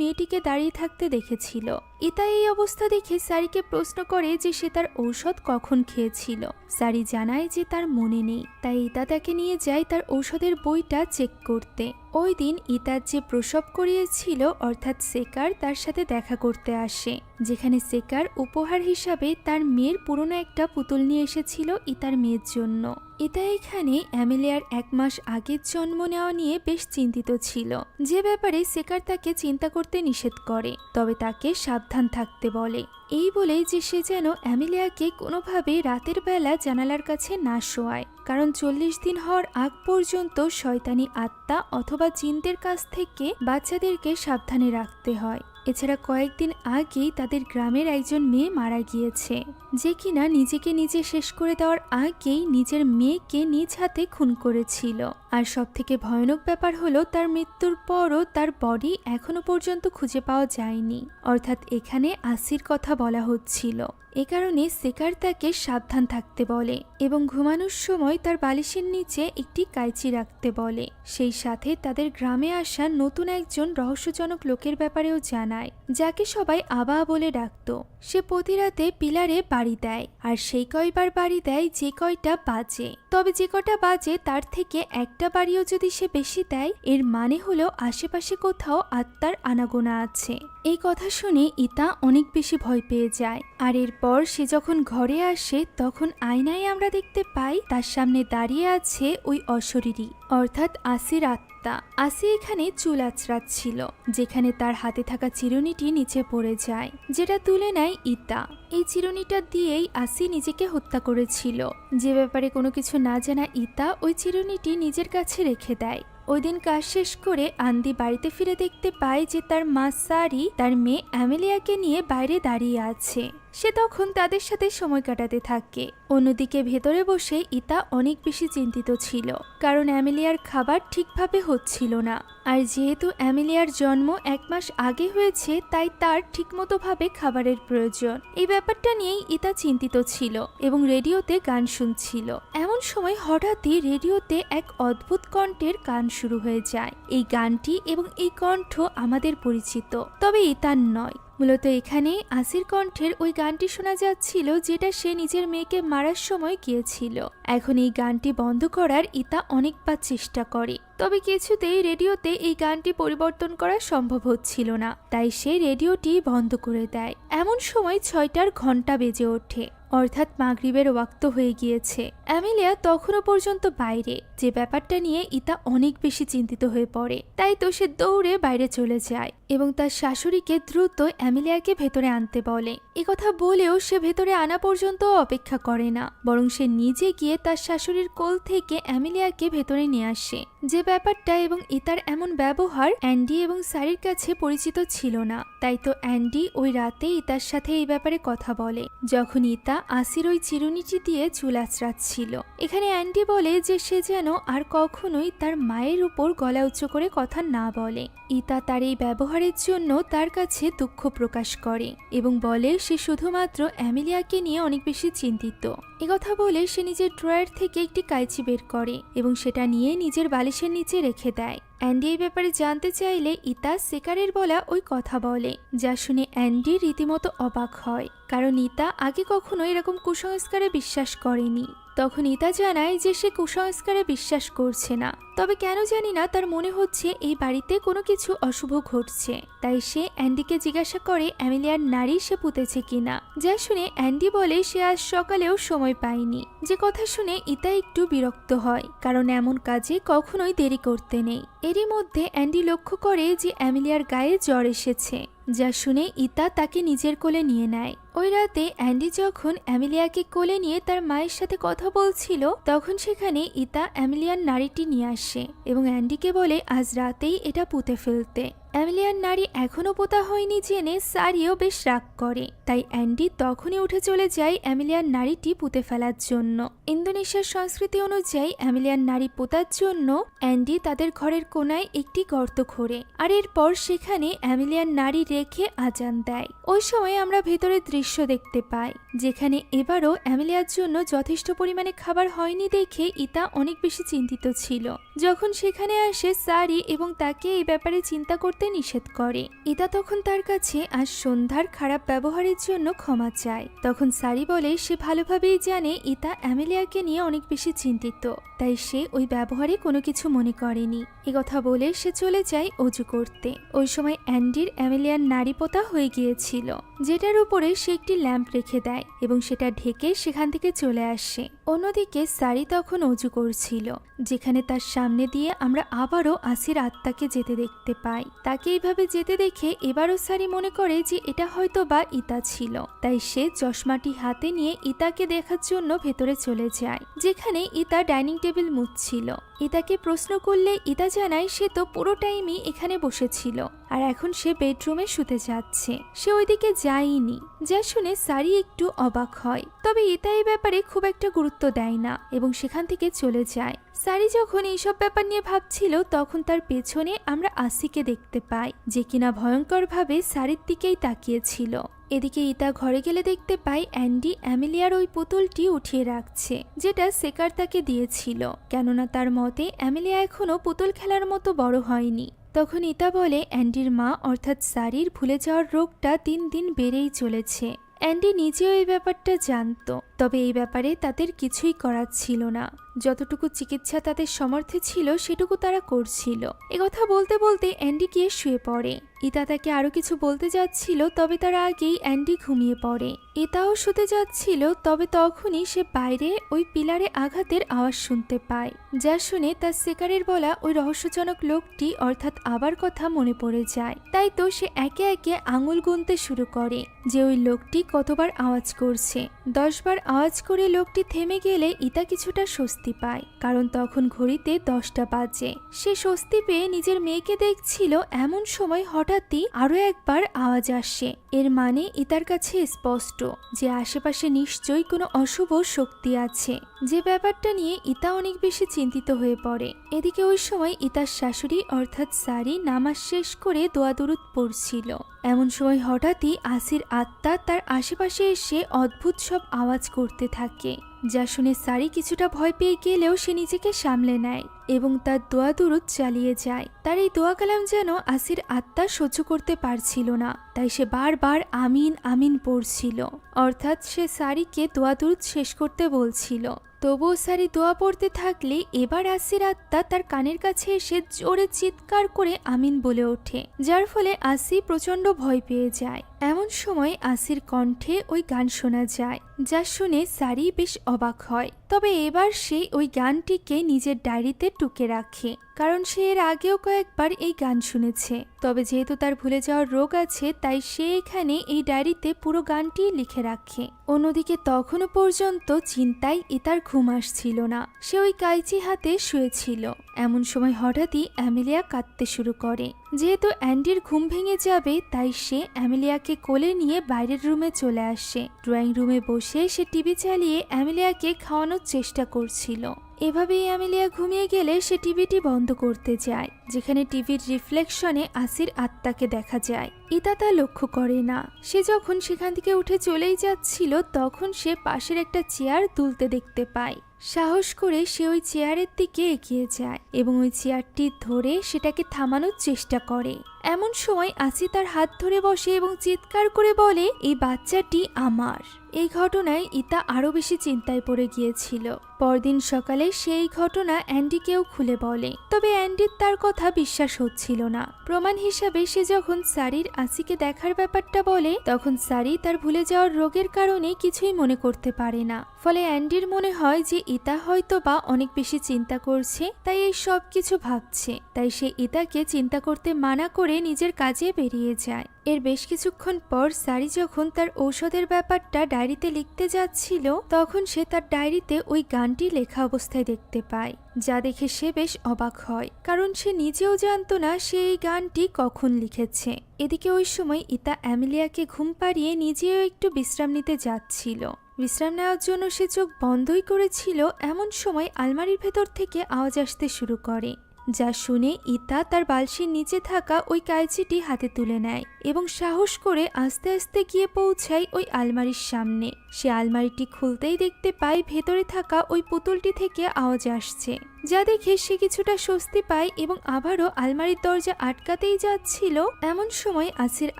মেয়েটিকে দাঁড়িয়ে থাকতে দেখেছিল। ইতা এই অবস্থা দেখে সারিকে প্রশ্ন করে যে সে তার ঔষধ কখন খেয়েছিল। সারি জানায় যে তার মনে নেই। তাই ইতা তাকে নিয়ে যায় তার ঔষধের বইটা চেক করতে। ওই দিন ইতার যে প্রসব করিয়েছিল অর্থাৎ সেকার তার সাথে দেখা করতে আসে, যেখানে সেকার উপহার হিসাবে তার মেয়ের পুরনো একটা পুতুল নিয়ে এসেছিল ইতার মেয়ের জন্য। ইতা এখানে অ্যামেলিয়ার 1 মাস আগের জন্ম নেওয়া নিয়ে বেশ চিন্তিত ছিল, যে ব্যাপারে সেকার তাকে চিন্তা করতে নিষেধ করে, তবে তাকে সাবধান থাকতে বলে। এই বলে যে সে যেন অ্যামেলিয়াকে কোনোভাবে রাতের বেলা জানালার কাছে না শোয়ায়, কারণ 40 দিন হওয়ার আগ পর্যন্ত শয়তানি আত্মা অথবা জিনদের কাছ থেকে বাচ্চাদেরকে সাবধানে রাখতে হয়। এছাড়া কয়েকদিন আগেই তাদের গ্রামের একজন মেয়ে মারা গিয়েছে, যে কিনা নিজেকে নিজে শেষ করে দেওয়ার আগেই নিজের মেয়েকে নিজ হাতে খুন করেছিল। আর সবথেকে ভয়ানক ব্যাপার হলো তার মৃত্যুর পরও তার বডি এখনো পর্যন্ত খুঁজে পাওয়া যায়নি, অর্থাৎ এখানে আসির কথা বলা হচ্ছিল। এ কারণে সেকার তাকে সাবধান থাকতে বলে এবং ঘুমানোর সময় তার বালিশের নিচে একটি কাইচি রাখতে বলে। সেই সাথে তাদের গ্রামে আসা নতুন একজন রহস্যজনক লোকের ব্যাপারেও জানায়, যাকে সবাই আবা বলে ডাকত। সে প্রতি রাতে পিলারে বাড়ি দেয়, আর সেই কয়বার বাড়ি দেয় যে কয়টা বাজে। তবে যে কটা বাজে তার থেকে একটা বাড়িও যদি সে বেশি দেয়, এর মানে হলো আশেপাশে কোথাও আত্মার আনাগোনা আছে। এই কথা শুনে ইতা অনেক বেশি ভয় পেয়ে যায়। আর এরপর সে যখন ঘরে আসে তখন আয়নায় আমরা দেখতে পাই তার সামনে দাঁড়িয়ে আছে ওই অশরীরী অর্থাৎ আসির আত্মা। আসি এখানে চুল আঁচড়াচ্ছিল, যেখানে তার হাতে থাকা চিরুনিটি নিচে পড়ে যায়, যেটা তুলে নেয় ইতা। এই চিরুনিটা দিয়েই আসি নিজেকে হত্যা করেছিল, যে ব্যাপারে কোনো কিছু না জানা ইতা ওই চিরুনিটি নিজের কাছে রেখে দেয়। ওই দিন কাজ শেষ করে আন্দি বাড়িতে ফিরে দেখতে পায় যে তার মা সারি তার মেয়ে অ্যামেলিয়াকে নিয়ে বাইরে দাঁড়িয়ে আছে। সে তখন তাদের সাথে সময় কাটাতে থাকে। অন্যদিকে ভেতরে বসে ইতা অনেক বেশি চিন্তিত ছিল, কারণ অ্যামেলিয়ার খাবার ঠিকভাবে হচ্ছিল না। আর যেহেতু অ্যামেলিয়ার জন্ম 1 মাস আগে হয়েছে, তাই তার ঠিকমতো ভাবে খাবারের প্রয়োজন। এই ব্যাপারটা নিয়েই ইতা চিন্তিত ছিল এবং রেডিওতে গান শুনছিল। এমন সময় হঠাৎই রেডিওতে এক অদ্ভুত কণ্ঠের গান শুরু হয়ে যায়। এই গানটি এবং এই কণ্ঠ আমাদের পরিচিত, তবে ইতার নয়। মূলত এখানে আসির কণ্ঠের ওই গানটি শোনা যাচ্ছিল, যেটা সে নিজের মেয়েকে মারার সময় গিয়েছিল। এখন এই গানটি বন্ধ করার ইতা অনেকবার চেষ্টা করে, তবে কিছুতেই রেডিওতে এই গানটি পরিবর্তন করা সম্ভব হচ্ছিল না। তাই সে রেডিওটি বন্ধ করে দেয়। এমন সময় 6টার ঘন্টা বেজে ওঠে, অর্থাৎ মাগরিবের ওয়াক্ত হয়ে গিয়েছে। অ্যামেলিয়া তখনও পর্যন্ত বাইরে, যে ব্যাপারটা নিয়ে ইতা অনেক বেশি চিন্তিত হয়ে পড়ে। তাই তো সে দৌড়ে বাইরে চলে যায় এবং তার শাশুড়িকে দ্রুত অ্যামেলিয়াকে ভেতরে আনতে বলে। কথা বলেও সে ভেতরে আনা পর্যন্ত অপেক্ষা করে না, বরং সে নিজে গিয়ে তার শাশুড়ির কোল থেকে অ্যামেলিয়াকে ভেতরে নিয়ে আসে। যে ব্যাপারটা এবং ইতার এমন ব্যবহার অ্যান্ডি এবং সারির কাছে পরিচিত ছিল না। তাই তো অ্যান্ডি ওই রাতে ইতার সাথে এই ব্যাপারে কথা বলে, যখন ইতা আসির ওই চিরুনিটি দিয়ে চুল আঁচড়াচ্ছিল। এখানে অ্যান্ডি বলে যে সে যেন আর কখনোই তার মায়ের উপর গলা উঁচু করে কথা না বলে। ইতা তার এই ব্যবহারের জন্য তার কাছে দুঃখ প্রকাশ করে এবং বলে সে শুধুমাত্র অ্যামেলিয়াকে নিয়ে অনেক বেশি চিন্তিত। কথা বলে সে নিজের ড্রয়ার থেকে একটি কাইচি বের করে এবং সেটা নিয়ে নিজের বালিশের নিচে রেখে দেয়। অ্যান্ডি এই ব্যাপারে জানতে চাইলে ইতা সেকারের বলা ওই কথা বলে, যা শুনে অ্যান্ডি রীতিমতো অবাক হয়, কারণ ইতা আগে কখনো এরকম কুসংস্কারে বিশ্বাস করেনি। তখন ইতা জানায় যে সে কুসংস্কারে বিশ্বাস করছে না, তবে কেন জানি না তার মনে হচ্ছে এই বাড়িতে কোনো কিছু অশুভ ঘটছে। তাই সে অ্যান্ডিকে জিজ্ঞাসা করে অ্যামেলিয়ার নাড়ি সে পুঁতেছে কিনা, যা শুনে অ্যান্ডি বলে সে আজ সকালেও সময় পায়নি। যে কথা শুনে ইতা একটু বিরক্ত হয়, কারণ এমন কাজে কখনোই দেরি করতে নেই। এরই মধ্যে অ্যান্ডি লক্ষ্য করে যে অ্যামেলিয়ার গায়ে জ্বর এসেছে, যা শুনে ইতা তাকে নিজের কোলে নিয়ে নেয়। ওই রাতে অ্যান্ডি যখন অ্যামেলিয়াকে কোলে নিয়ে তার মায়ের সাথে কথা বলছিল, তখন সেখানে ইতা অ্যামেলিয়ার নাড়িটি নিয়ে আসে এবং অ্যান্ডিকে বলে আজ রাতেই এটা পুঁতে ফেলতে। অ্যামেলিয়ার নাড়ি এখনো পোতা হয়নি জেনে সারিও বেশ রাগ করে, তাই অ্যান্ডি তখনই উঠে চলে যায় অ্যামেলিয়ার নাড়িটি পুঁতে ফেলার জন্য। ইন্দোনেশিয়ার সংস্কৃতি অনুযায়ী অ্যামেলিয়ার নাড়ি পোতার জন্য অ্যান্ডি তাদের ঘরের কোনায় একটি গর্ত খোঁড়ে, আর এরপর সেখানে অ্যামেলিয়ার নাড়ি রেখে আজান দেয়। ওই সময় আমরা ভেতরের দৃশ্য দেখতে পাই, যেখানে এবারও অ্যামেলিয়ার জন্য যথেষ্ট পরিমাণে খাবার হয়নি দেখে ইতা অনেক বেশি চিন্তিত ছিল। যখন সেখানে আসে সারি এবং তাকে এই ব্যাপারে চিন্তা করতে নিষেধ করে, ইতা তখন তার কাছে আজ সন্ধ্যার খারাপ ব্যবহারের জন্য ক্ষমা চায়। তখন সারি বলে সে ভালোভাবেই জানে ইতা অ্যামেলিয়াকে নিয়ে অনেক বেশি চিন্তিত, তাই সে ওই ব্যবহারে কোনো কিছু মনে করেনি। কথা বলে সে চলে যায় অজু করতে। ওই সময় অ্যান্ডির অ্যামেলিয়ার নাড়ি পোতা হয়ে গিয়েছিল, যেটার উপরে সে একটি ল্যাম্প রেখে দেয় এবং সেটা ঢেকে সেখান থেকে চলে আসে। অন্যদিকে সারি তখন অজু করছিল, যেখানে তার সামনে দিয়ে আমরা আবারও আসির আত্মাকে যেতে দেখতে পাই। তাকে এইভাবে যেতে দেখে এবারও সারি মনে করে যে এটা হয়তো বা ইতা ছিল, তাই সে চশমাটি হাতে নিয়ে ইতাকে দেখার জন্য ভেতরে চলে যায়, যেখানে ইতা ডাইনিং টেবিল মুছছিল। ইতাকে প্রশ্ন করলে ইতা জানায় সে তো পুরো টাইমই এখানে বসেছিল আর এখন সে বেডরুমে শুতে যাচ্ছে, সে ওইদিকে যায়নি। যা শুনে সারি একটু অবাক হয়, তবে ইতা এই ব্যাপারে খুব একটা গুরুত্ব দেয় না এবং সেখান থেকে চলে যায়। সারি যখন এইসব ব্যাপার নিয়ে ভাবছিল তখন তার পেছনে আমরা আসিকে দেখতে পাই, যে কিনা ভয়ঙ্করভাবে সারির দিকেই তাকিয়েছিল। এদিকে ইতা ঘরে গেলে দেখতে পাই অ্যান্ডি অ্যামেলিয়ার ওই পুতুলটি উঠিয়ে রাখছে, যেটা সেকার তাকে দিয়েছিল, কেননা তার মতে অ্যামেলিয়া এখনো পুতুল খেলার মতো বড় হয়নি। তখন ইতা বলে অ্যান্ডির মা অর্থাৎ সারির ভুলে যাওয়ার রোগটা দিন দিন বেড়েই চলেছে। অ্যান্ডি নিজেও এই ব্যাপারটা জানত, তবে এই ব্যাপারে তাদের কিছুই করার ছিল না। যতটুকু চিকিৎসা তাদের সমর্থে ছিল সেটুকু তারা করছিল। একথা বলতে বলতে অ্যান্ডি গিয়ে শুয়ে পড়ে। ইতা তাকে আরো কিছু বলতে যাচ্ছিল, তবে তার আগেই অ্যান্ডি ঘুমিয়ে পড়ে। ইতাও শুতে যাচ্ছিল, তবে তখনই সে বাইরে ওই পিলারে আঘাতের আওয়াজ শুনতে পায়, যা শুনে তার সেকারের বলা ওই রহস্যজনক লোকটি অর্থাৎ আবার কথা মনে পড়ে যায়। তাই তো সে একে একে আঙুল গুনতে শুরু করে যে ওই লোকটি কতবার আওয়াজ করছে। 10 বার আওয়াজ করে লোকটি থেমে গেলে ইতা কিছুটা স্বস্তি পায়, কারণ তখন ঘড়িতে 10টা বাজে। সে স্বস্তি পেয়ে নিজের মেয়েকে দেখছিল, এমন সময় হঠাৎই আরো একবার আওয়াজ আসে। এর মানে ইতার কাছে স্পষ্ট যে আশেপাশে নিশ্চয়ই কোনো অশুভ শক্তি আছে, যে ব্যাপারটা নিয়ে ইতা অনেক বেশি চিন্তিত হয়ে পড়ে। এদিকে ওই সময় ইতার শাশুড়ি অর্থাৎ সারি নামাজ শেষ করে দোয়া দুরুদ পড়ছিল। এমন সময় হঠাৎই আসির আত্মা তার আশেপাশে এসে অদ্ভুত সব আওয়াজ করতে থাকে, যা শুনে সারি কিছুটা ভয় পেয়ে গেলেও সে নিজেকে সামলে নেয় এবং তার দোয়া দুরুদ চালিয়ে যায়। তার এই দোয়া কালাম যেন আসির আত্মা সহ্য করতে পারছিল না, তাই সে বারবার আমিন আমিন পড়ছিল, অর্থাৎ সে সারিকে দোয়া দুরুদ শেষ করতে বলছিল। তবুও সারি দোয়া পড়তে থাকলে এবার আসির আত্মা তার কানের কাছে এসে জোরে চিৎকার করে আমিন বলে ওঠে, যার ফলে আসি প্রচন্ড ভয় পেয়ে যায়। এমন সময় আসির কণ্ঠে ওই গান শোনা যায়, যা শুনে সারি বেশ অবাক হয়। তবে এবার সে ওই গানটিকে নিজের ডায়েরিতে টুকে রাখে, কারণ সে এর আগেও কয়েকবার এই গান শুনেছে। তবে যেহেতু তার ভুলে যাওয়ার রোগ আছে, তাই সে এখানে এই ডায়েরিতে পুরো গানটি লিখে রাখে। অন্যদিকে তখনও পর্যন্ত চিন্তায় ইতার ঘুম আসছিল না, সে ওই কাইচি হাতে শুয়েছিল। এমন সময় হঠাৎই অ্যামেলিয়া কাঁদতে শুরু করে। যেহেতু অ্যান্ডির ঘুম ভেঙে যাবে, তাই সে অ্যামেলিয়াকে কোলে নিয়ে বাইরের রুমে চলে আসে। ড্রয়িং রুমে বসে সে টিভি চালিয়ে অ্যামেলিয়াকে খাওয়ানোর চেষ্টা করছিল। এভাবেই অ্যামেলিয়া ঘুমিয়ে গেলে সে টিভিটি বন্ধ করতে যায়, যেখানে টিভির রিফ্লেকশনে আসির আত্মাকে দেখা যায়। ইতা তা লক্ষ্য করে না। সে যখন সেখান থেকে উঠে চলেই যাচ্ছিল, তখন সে পাশের একটা চেয়ার তুলতে দেখতে পায়। সাহস করে সে ওই চেয়ারের দিকে এগিয়ে যায় এবং ওই চেয়ারটি ধরে সেটাকে থামানোর চেষ্টা করে। এমন সময় আসি তার হাত ধরে বসে এবং চিৎকার করে বলে, এই বাচ্চাটি আমার। এই ঘটনায় ইতা আরো বেশি চিন্তায় পড়ে গিয়েছিল। পরদিন সকালে সেই ঘটনা অ্যান্ডিকেও খুলে বলে, তবে অ্যান্ডির তার কথা বিশ্বাস হচ্ছিল না। প্রমাণ হিসাবে সে যখন সারির আসিকে দেখার ব্যাপারটা বলে, তখন সারি তার ভুলে যাওয়ার রোগের কারণে কিছুই মনে করতে পারে না। ফলে অ্যান্ডির মনে হয় যে ইতা হয়তো বা অনেক বেশি চিন্তা করছে, তাই এই সব কিছু ভাবছে। তাই সে ইতাকে চিন্তা করতে মানা করে করে নিজের কাজে বেরিয়ে যায়। এর বেশ কিছুক্ষণ পর সারি যখন তার ঔষধের ব্যাপারটা ডায়েরিতে লিখতে যাচ্ছিল, তখন সে তার ডায়েরিতে ওই গানটি লেখা অবস্থায় দেখতে পায়, যা দেখে সে বেশ অবাক হয়, কারণ সে নিজেও জানতো না সে এই গানটি কখন লিখেছে। এদিকে ওই সময় ইতা অ্যামেলিয়াকে ঘুম পাড়িয়ে নিজেও একটু বিশ্রাম নিতে যাচ্ছিল। বিশ্রাম নেওয়ার জন্য সে চোখ বন্ধই করেছিল, এমন সময় আলমারির ভেতর থেকে আওয়াজ আসতে শুরু করে, যা শুনে ইতা তার বালসির নিচে থাকা ওই কাইচিটি হাতে তুলে নেয় এবং সাহস করে আস্তে আস্তে গিয়ে পৌঁছায় ওই আলমারির সামনে। সে আলমারিটি খুলতেই দেখতে পায় ভেতরে থাকা ওই পুতুলটি থেকে আওয়াজ আসছে, যা দেখে সে কিছুটা স্বস্তি পায় এবং আবারও আলমারির দরজা আটকাতেই যাচ্ছিল, এমন সময় আসির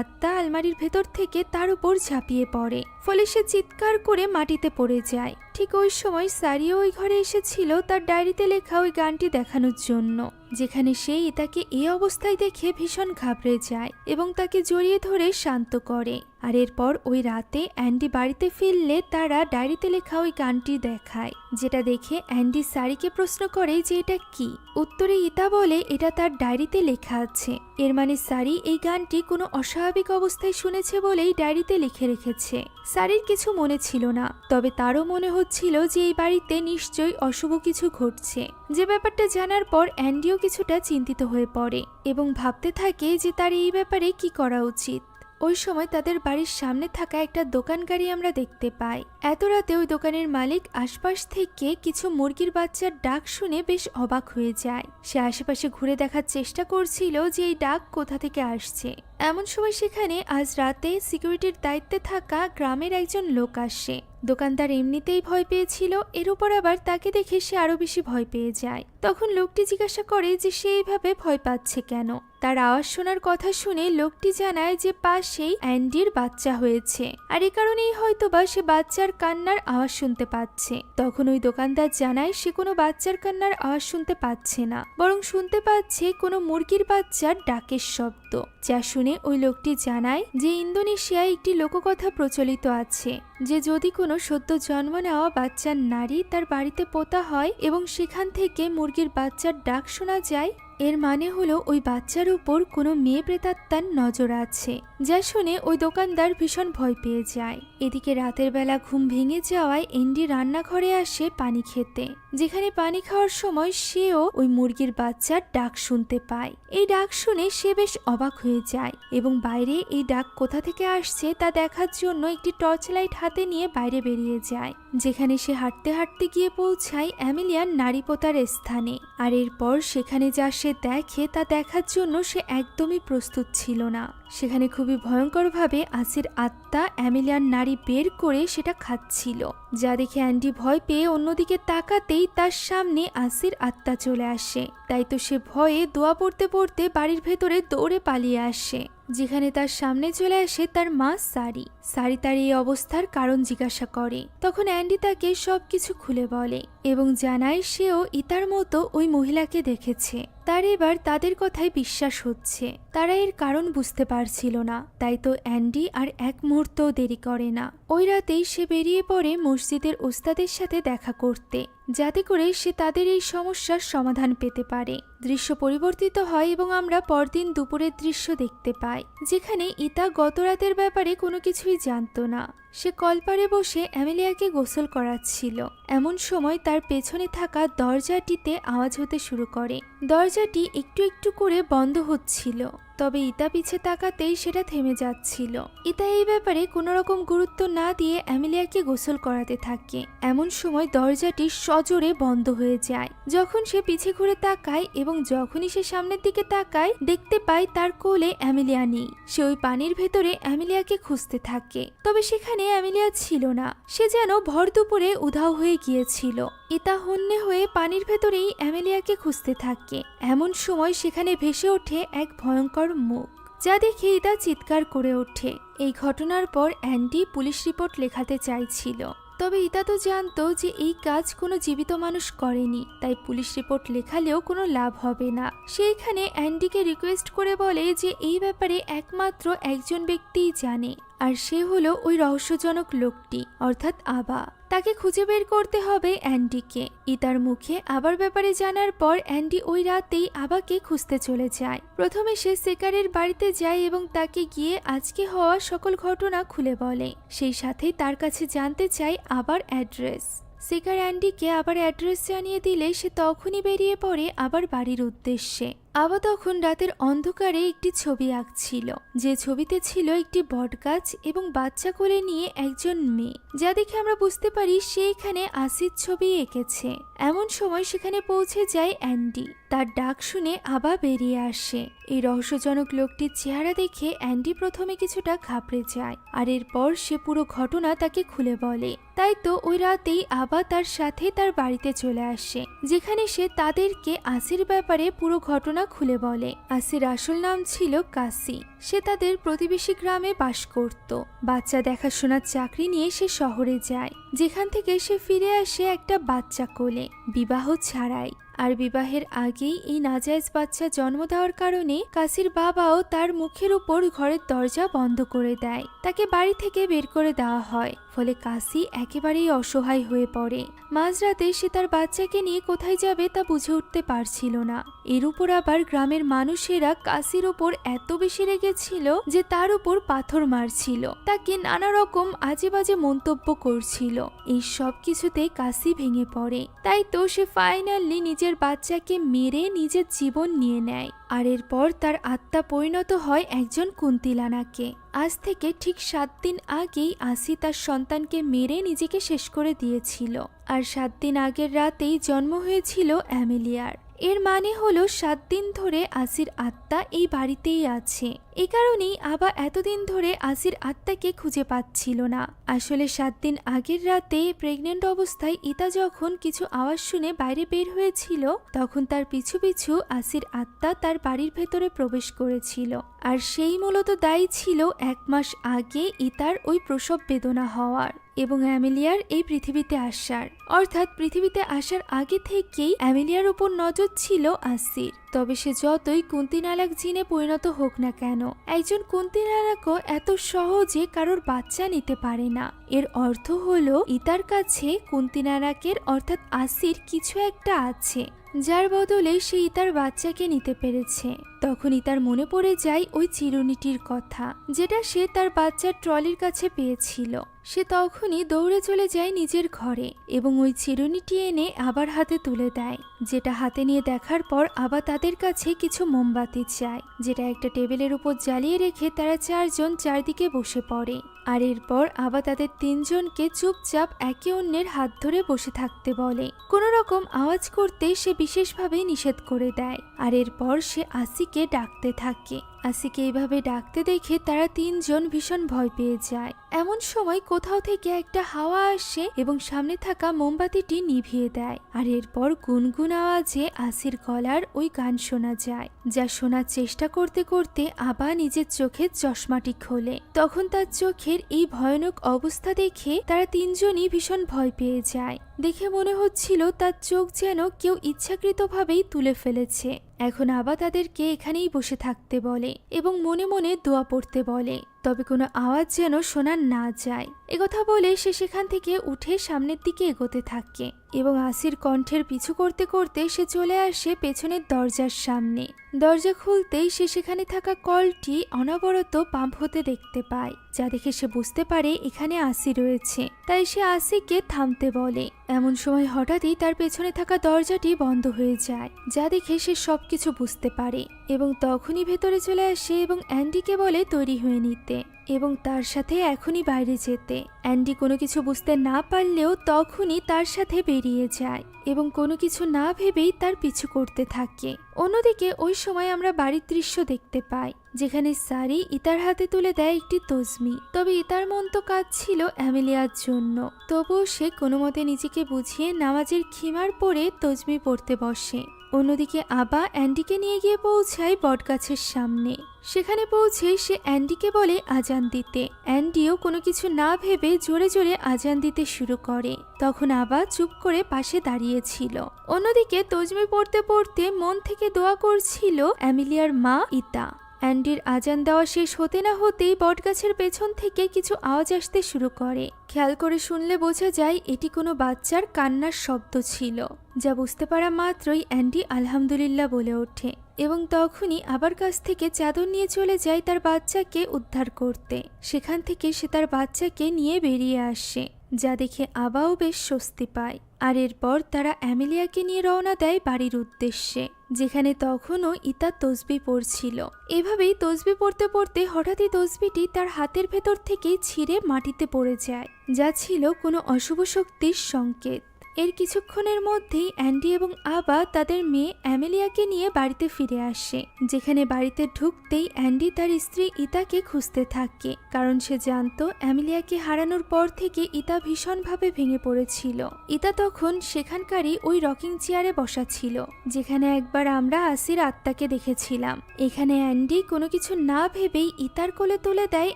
আত্মা আলমারির ভেতর থেকে তার উপর ঝাঁপিয়ে পড়ে, ফলে সে চিৎকার করে মাটিতে পড়ে যায়। ঠিক ওই সময় সারিও ওই ঘরে এসেছিল তার ডায়েরিতে লেখা ওই গানটি দেখানোর জন্য, যেখানে সে ইতাকে এই অবস্থায় দেখে ভীষণ ঘাবড়ে যায় এবং তাকে জড়িয়ে ধরে শান্ত করে। আর এরপর ওই রাতে অ্যান্ডি বাড়িতে ফিরলে তারা ডায়েরিতে লেখা ওই গানটি দেখায়, যেটা দেখে অ্যান্ডি সারিকে প্রশ্ন করে যে এটা কি। উত্তরে ইতা বলে এটা তার ডায়েরিতে লেখা আছে। এর মানে সারি এই গানটি কোনো অস্বাভাবিক অবস্থায় শুনেছে বলেই ডায়েরিতে লিখে রেখেছে। সারির কিছু মনে ছিল না, তবে তারও মনে হচ্ছিল যে এই বাড়িতে নিশ্চয়ই অশুভ কিছু ঘটছে। যে ব্যাপারটা জানার পর অ্যান্ডিও কিছুটা চিন্তিত হয়ে পড়ে এবং ভাবতে থাকে যে তার এই ব্যাপারে কি করা উচিত। ওই সময় তাদের বাড়ির সামনে থাকা একটা দোকান গাড়ি আমরা দেখতে পাই। এত রাতে ওই দোকানের মালিক আশপাশ থেকে কিছু মুরগির বাচ্চার ডাক শুনে বেশ অবাক হয়ে যায়। সে আশেপাশে ঘুরে দেখার চেষ্টা করছিল যে এই ডাক কোথা থেকে আসছে। এমন সময় সেখানে আজ রাতে সিকিউরিটির দায়িত্বে থাকা গ্রামের একজন লোক আসে। দোকানদার এমনিতেই ভয় পেয়েছিল, এর উপর আবার তাকে দেখে সে আরো বেশি ভয় পেয়ে যায়। তখন লোকটি জিজ্ঞাসা করে যে সে এইভাবে ভয় পাচ্ছে কেন। তার আওয়াজ শোনার কথা শুনে লোকটি জানায় যে পাশেই অ্যান্ডির বাচ্চা হয়েছে, আর এ কারণেই হয়তোবা সে বাচ্চার কান্নার আওয়াজ শুনতে পাচ্ছে। তখন ওই দোকানদার জানায় সে কোনো বাচ্চার কান্নার আওয়াজ শুনতে পাচ্ছে না, বরং শুনতে পাচ্ছে কোনো মুরগির বাচ্চার ডাকের শব্দ। যা শুনে ওই লোকটি জানায় যে ইন্দোনেশিয়ায় একটি লোককথা প্রচলিত আছে যে যদি কোনো সদ্য জন্ম নেওয়া বাচ্চার নারী তার বাড়িতে পোতা হয় এবং সেখান থেকে মুরগির বাচ্চার ডাক শোনা যায়, এর মানে হলো ওই বাচ্চার উপর কোনো মেয়ে প্রেতাত্মার নজর আছে। যা শুনে ওই দোকানদার ভীষণ ভয় পেয়ে যায়। এদিকে রাতের বেলা ঘুম ভেঙে যাওয়ায় এন্ডি রান্নাঘরে আসে পানি খেতে, যেখানে পানি খাওয়ার সময় সেও ওই মুরগির বাচ্চার ডাক শুনতে পায়। এই ডাক শুনে সে বেশ অবাক হয়ে যায় এবং বাইরে এই ডাক কোথা থেকে আসছে তা দেখার জন্য একটি টর্চ লাইট হাতে নিয়ে বাইরে বেরিয়ে যায়, যেখানে সে হাঁটতে হাঁটতে গিয়ে পৌঁছায় অ্যামেলিয়ার নারী পোতার স্থানে। আর এরপর সেখানে যা সে দেখে তা দেখার জন্য সে একদমই প্রস্তুত ছিল না। সেখানে খুবই ভয়ঙ্করভাবে আসির আত্মা অ্যামেলিয়ার নারী বের করে সেটা খাচ্ছিল, যা দেখে অ্যান্ডি ভয় পেয়ে অন্যদিকে তাকাতেই তার সামনে আসির আত্মা চলে আসে। তাই তো সে ভয়ে দোয়া পড়তে পড়তে বাড়ির ভেতরে দৌড়ে পালিয়ে আসে, যেখানে তার সামনে চলে আসে তার মা সারি। সারি তার এই অবস্থার কারণ জিজ্ঞাসা করে। তখন অ্যান্ডি তাকে সবকিছু খুলে বলে এবং জানায় সেও ইতার মতো ওই মহিলাকে দেখেছে। তার এবার তাদের কথায় বিশ্বাস হচ্ছে। তারা এর কারণ বুঝতে পারছিল না, তাই তো অ্যান্ডি আর এক মুহূর্তও দেরি করে না। ওই রাতেই সে বেরিয়ে পড়ে মসজিদের ওস্তাদের সাথে দেখা করতে, যাতে করে সে তাদের এই সমস্যার সমাধান পেতে পারে। দৃশ্য পরিবর্তিত হয় এবং আমরা পরদিন দুপুরের দৃশ্য দেখতে পাই, যেখানে ইতা গত রাতের ব্যাপারে কোনো কিছুই জানতো না। সে কলপারে বসে অ্যামেলিয়াকে গোসল করাচ্ছিল। এমন সময় তার পেছনে থাকা দরজাটিতে আওয়াজ হতে শুরু করে। দরজাটি একটু একটু করে বন্ধ হচ্ছিল, তবে ইতা পিছে তাকাতেই সেটা থেমে যাচ্ছিল। ইতা এই ব্যাপারে কোনো রকম গুরুত্ব না দিয়ে অ্যামেলিয়াকে গোসল করাতে থাকে। এমন সময় দরজাটি সজোরে বন্ধ হয়ে যায়। যখন সে পিছে ঘুরে তাকায় এবং যখনই সে সামনের দিকে তাকায়, দেখতে পায় তার কোলে অ্যামেলিয়া নেই। সে ওই পানির ভেতরে অ্যামেলিয়াকে খুঁজতে থাকে, তবে সেখানে অ্যামেলিয়া ছিল না। সে যেন ভর দুপুরে উধাও হয়ে গিয়েছিল। ইতা হন্যে হয়ে পানির ভেতরেই অ্যামেলিয়াকে খুঁজতে থাকে। এমন সময় সেখানে ভেসে ওঠে এক ভয়ঙ্কর মুখ, যা দেখে ইতা চিৎকার করে ওঠে। এই ঘটনার পর অ্যান্ডি পুলিশ রিপোর্ট লেখাতে চাইছিল, তবে ইতা তো জানতো যে এই কাজ কোনো জীবিত মানুষ করেনি, তাই পুলিশ রিপোর্ট লেখালেও কোনো লাভ হবে না। সেইখানে অ্যান্ডিকে রিকোয়েস্ট করে বলে যে এই ব্যাপারে একমাত্র একজন ব্যক্তিই জানে, আর সে হলো ওই রহস্যজনক লোকটি অর্থাৎ আবা। তাকে খুঁজে বের করতে হবে অ্যান্ডিকে। ইতার মুখে আবার ব্যাপারে জানার পর অ্যান্ডি ওই রাতেই আবাকে খুঁজতে চলে যায়। প্রথমে সে সেকারের বাড়িতে যায় এবং তাকে গিয়ে আজকে হওয়া সকল ঘটনা খুলে বলে। সেই সাথে তার কাছে জানতে চায় আবার অ্যাড্রেস। সেকার অ্যান্ডিকে আবার অ্যাড্রেস জানিয়ে দিলে সে তখনই বেরিয়ে পড়ে আবার বাড়ির উদ্দেশ্যে। আবা তখন রাতের অন্ধকারে একটি ছবি আঁকছিল, যে ছবিতে ছিল একটি বটগাছ এবং বাচ্চা কোলে নিয়ে একজন মেয়ে, যা দেখে আমরা বুঝতে পারি সে এখানে আসির ছবি এঁকেছে। এমন সময় সেখানে পৌঁছে যায় অ্যান্ডি। তার ডাক শুনে আবা বেরিয়ে আসে। এই রহস্যজনক লোকটির চেহারা দেখে অ্যান্ডি প্রথমে কিছুটা ঘাবড়ে যায়, আর এরপর সে পুরো ঘটনা তাকে খুলে বলে। তাই তো ওই রাতেই আবা তার সাথে তার বাড়িতে চলে আসে, যেখানে সে তাদেরকে আসির ব্যাপারে পুরো ঘটনা খুলে বলে। আসির আসল নাম ছিল কাসি। সে তাদের প্রতিবেশী গ্রামে বাস করত। বাচ্চা দেখাশোনার চাকরি নিয়ে সে শহরে যায়, যেখান থেকে সে ফিরে আসে একটা বাচ্চা কোলে, বিবাহ ছাড়াই। আর বিবাহের আগেই এই নাজায়েজ বাচ্চা জন্ম দেওয়ার কারণে কাসির বাবাও তার মুখের উপর ঘরের দরজা বন্ধ করে দেয়। তাকে বাড়ি থেকে বের করে দেওয়া হয়, ফলে কাসি একেবারেই অসহায় হয়ে পড়ে। মাঝরাতে সে তার বাচ্চাকে নিয়ে কোথায় যাবে তা বুঝে উঠতে পারছিল না। এর উপর আবার গ্রামের মানুষেরা কাসির উপর এত বেশি রেগেছিল যে তার উপর পাথর মারছিল, তাকে নানা রকম আজে বাজে মন্তব্য করছিল। এই সব কিছুতে কাসি ভেঙে পড়ে। তাই তো সে ফাইনালি নিজের বাচ্চাকে মেরে নিজের জীবন নিয়ে নেয়। আর এরপর তার আত্মা পরিণত হয় একজন কুন্তিলানাকে। আজ থেকে ঠিক 7 দিন আগেই আসি তার সন্তানকে মেরে নিজেকে শেষ করে দিয়েছিল। আর 7 দিন আগের রাতেই জন্ম হয়েছিল অ্যামেলিয়ার। এর মানে হলো 7 দিন ধরে আসির আত্মা এই বাড়িতেই আছে। এ কারণেই আবা এতদিন ধরে আসির আত্মাকে খুঁজে পাচ্ছিল না। আসলে 7 দিন আগের রাতে প্রেগনেন্ট অবস্থায় ইতা যখন কিছু আওয়াজ শুনে বাইরে বের হয়েছিল, তখন তার পিছু পিছু আসির আত্মা তার বাড়ির ভেতরে প্রবেশ করেছিল। আর সেই মূলত দায়ী ছিল 1 মাস আগে ইতার ওই প্রসব বেদনা হওয়ার এবং অ্যামেলিয়ার এই পৃথিবীতে আসার। অর্থাৎ পৃথিবীতে আসার আগে থেকেই অ্যামেলিয়ার উপর নজর ছিল আসির। তবে সে যতই কুন্তিনালাক জিনে পরিণত হোক না কেন, একজন কুন্তিনালাকও এত সহজে কারোর বাচ্চা নিতে পারে না। এর অর্থ হলো ইতার কাছে কুন্তিনালাকের অর্থাৎ আসির কিছু একটা আছে, যার বদলে সে ইতার বাচ্চাকে নিতে পেরেছে। তখন ইতার মনে পড়ে যায় ওই চিরুনিটির কথা, যেটা সে তার বাচ্চার ট্রলির কাছে পেয়েছিল। সে তখনই দৌড়ে চলে যায় নিজের ঘরে এবং ওই চিরুনিটি এনে আবার হাতে তুলে দেয়, যেটা হাতে নিয়ে দেখার পর আবার তাদের কাছে কিছু মোমবাতি চায়, যেটা একটা টেবিলের উপর জ্বালিয়ে রেখে তারা 4 জন চারদিকে বসে পড়ে। আর এরপর আবার তাদের 3 জনকে চুপচাপ একে অন্যের হাত ধরে বসে থাকতে বলে। কোনো রকম আওয়াজ করতে সে বিশেষভাবে নিষেধ করে দেয়। আর এরপর সে আসিকে ডাকতে থাকে। আসিকে এইভাবে ডাকতে দেখে তারা 3 জন ভীষণ ভয় পেয়ে যায়। এমন সময় কোথাও থেকে একটা হাওয়া আসে এবং সামনে থাকা মোমবাতিটি নিভিয়ে দেয়। আর এরপর গুনগুন আওয়াজে আসির গলার ওই গান শোনা যায়, যা শোনার চেষ্টা করতে করতে আবার নিজের চোখের চশমাটি খোলে। তখন তার চোখের এই ভয়ানক অবস্থা দেখে তারা 3 জনই ভীষণ ভয় পেয়ে যায়। দেখে মনে হচ্ছিল তার চোখ যেন কেউ ইচ্ছাকৃতভাবেই তুলে ফেলেছে। এখন আবার তাদেরকে এখানেই বসে থাকতে বলে এবং মনে মনে দোয়া পড়তে বলে, তবে কোনো আওয়াজ যেন শোনা না যায়। একথা বলে সে সেখান থেকে উঠে সামনের দিকে এগোতে থাকে এবং আসির কণ্ঠের পিছু করতে করতে সে চলে আসে পেছনের দরজার সামনে। দরজা খুলতেই সে সেখানে থাকা কলটি অনবরত পাম্প হতে দেখতে পায়, যা দেখে সে বুঝতে পারে এখানে আসি রয়েছে। তাই সে আসিকে থামতে বলে। এমন সময় হঠাৎই তার পেছনে থাকা দরজাটি বন্ধ হয়ে যায়, যা দেখে সে সবকিছু বুঝতে পারে এবং তখনই ভেতরে চলে আসে এবং অ্যান্ডিকে বলে তৈরি হয়ে নিতে এবং তার সাথে এখনই বাইরে যেতে। অ্যান্ডি কোনো কিছু বুঝতে না পারলেও তখনই তার সাথে বেরিয়ে যায় এবং কোনো কিছু না ভেবেই তার পিছু করতে থাকে। অন্যদিকে ওই সময় আমরা বাড়ির দৃশ্য দেখতে পাই, যেখানে সারি ইতার হাতে তুলে দেয় একটি তসবি। তবে ইতার মন তো কাজ ছিল অ্যামেলিয়ার জন্য, তবুও সে কোনো মতে নিজেকে বুঝিয়ে নামাজের খিমার পরে তসবি পড়তে বসে। অন্যদিকে আবা অ্যান্ডিকে নিয়ে গিয়ে পৌঁছায় বটগাছের সামনে। সেখানে পৌঁছে সে অ্যান্ডিকে বলে আজান দিতে। অ্যান্ডিও কোনো কিছু না ভেবে জোরে জোরে আজান দিতে শুরু করে। তখন আবা চুপ করে পাশে দাঁড়িয়েছিল। অন্যদিকে তসবি পড়তে পড়তে মন থেকে দোয়া করছিল অ্যামেলিয়ার মা ইতা। অ্যান্ডির আজান দেওয়া শেষ হতে না হতেই বটগাছের পেছন থেকে কিছু আওয়াজ আসতে শুরু করে। খেয়াল করে শুনলে বোঝা যায় এটি কোনো বাচ্চার কান্নার শব্দ ছিল। যা বুঝতে পারা মাত্রই অ্যান্ডি আলহামদুলিল্লাহ বলে ওঠে এবং তখনই আবার কাছ থেকে চাদর নিয়ে চলে যায় তার বাচ্চাকে উদ্ধার করতে। সেখান থেকে সে তার বাচ্চাকে নিয়ে বেরিয়ে আসে, যা দেখে আবাও বেশ স্বস্তি পায়। আর এরপর তারা অ্যামেলিয়াকে নিয়ে রওনা দেয় বাড়ির উদ্দেশ্যে, যেখানে তখনও ইতা তসবি পড়ছিল। এভাবেই তসবি পড়তে পড়তে হঠাৎই তসবিটি তার হাতের ভেতর থেকেই ছিঁড়ে মাটিতে পড়ে যায়, যা ছিল কোনো অশুভ শক্তির সংকেত। এর কিছুক্ষণের মধ্যেই অ্যান্ডি এবং আবা তাদের মেয়ে অ্যামেলিয়াকে নিয়ে বাড়িতে ফিরে আসে, যেখানে বাড়িতে ঢুকতেই অ্যান্ডি তার স্ত্রী ইতাকে খুঁজতে থাকে, কারণ সে জানতো অ্যামেলিয়াকে হারানোর পর থেকে ইতা ভীষণভাবে ভেঙে পড়েছিল। ইতা তখন সেখানকারই ওই রকিং চেয়ারে বসা ছিল, যেখানে একবার আমরা আসির আত্মাকে দেখেছিলাম। এখানে অ্যান্ডি কোনো কিছু না ভেবেই ইতার কোলে তুলে দেয়